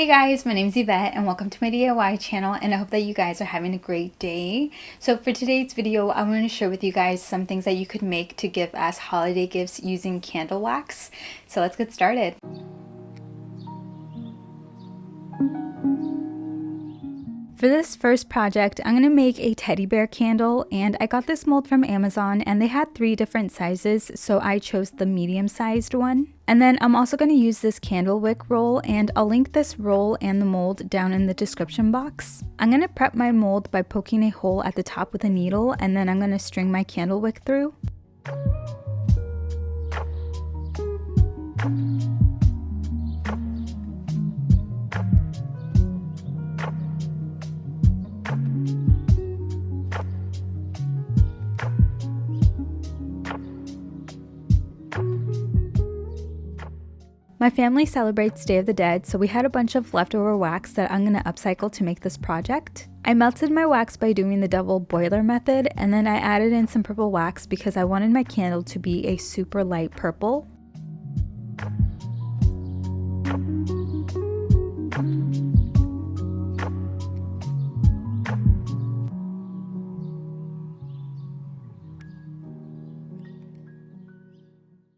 Hey guys, my name is Yvette and welcome to my DIY channel, and I hope that you guys are having a great day. So for today's video, I want to share with you guys some things that you could make to give as holiday gifts using candle wax. So let's get started. For this first project, I'm going to make a teddy bear candle, and I got this mold from Amazon and they had 3 different sizes, so I chose the medium sized one. And then I'm also going to use this candle wick roll, and I'll link this roll and the mold down in the description box. I'm going to prep my mold by poking a hole at the top with a needle, and then I'm going to string my candle wick through. My family celebrates Day of the Dead, so we had a bunch of leftover wax that I'm going to upcycle to make this project. I melted my wax by doing the double boiler method, and then I added in some purple wax because I wanted my candle to be a super light purple.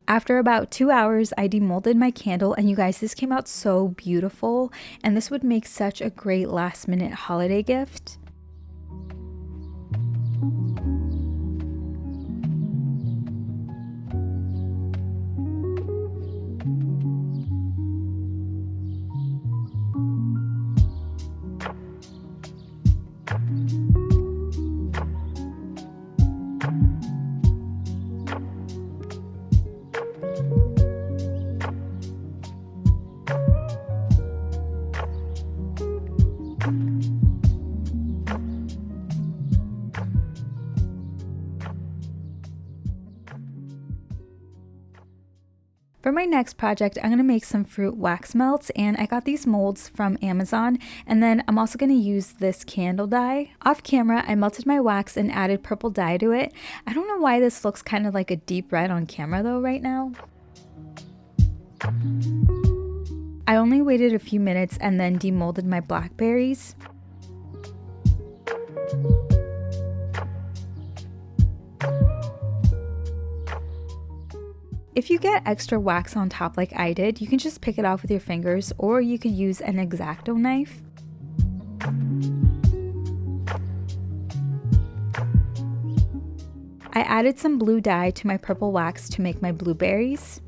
After about 2 hours, I demolded my candle, and you guys, this came out so beautiful, and this would make such a great last minute holiday gift. For my next project, I'm going to make some fruit wax melts, and I got these molds from Amazon, and then I'm also going to use this candle dye. Off camera, I melted my wax and added purple dye to it. I don't know why this looks kind of like a deep red on camera though right now. I only waited a few minutes and then demolded my blackberries. If you get extra wax on top like I did, you can just pick it off with your fingers, or you could use an X-Acto knife. I added some blue dye to my purple wax to make my blueberries.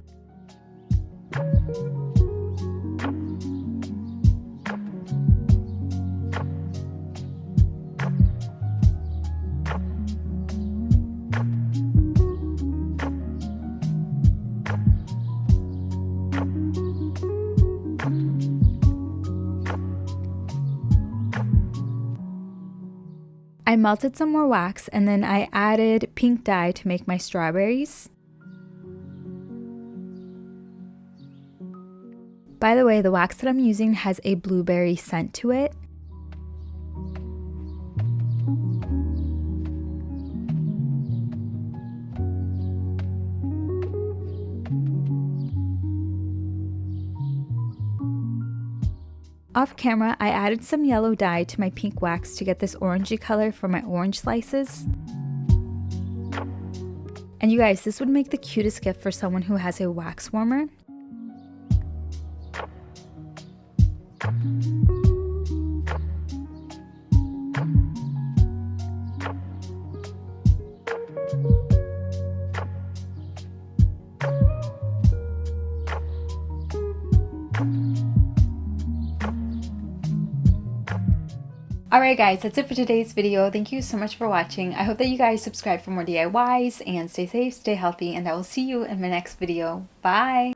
I melted some more wax, and then I added pink dye to make my strawberries. By the way, the wax that I'm using has a blueberry scent to it. Off camera, I added some yellow dye to my pink wax to get this orangey color for my orange slices. And you guys, this would make the cutest gift for someone who has a wax warmer. Alright guys, that's it for today's video. Thank you so much for watching. I hope that you guys subscribe for more DIYs, and stay safe, stay healthy, and I will see you in my next video. Bye!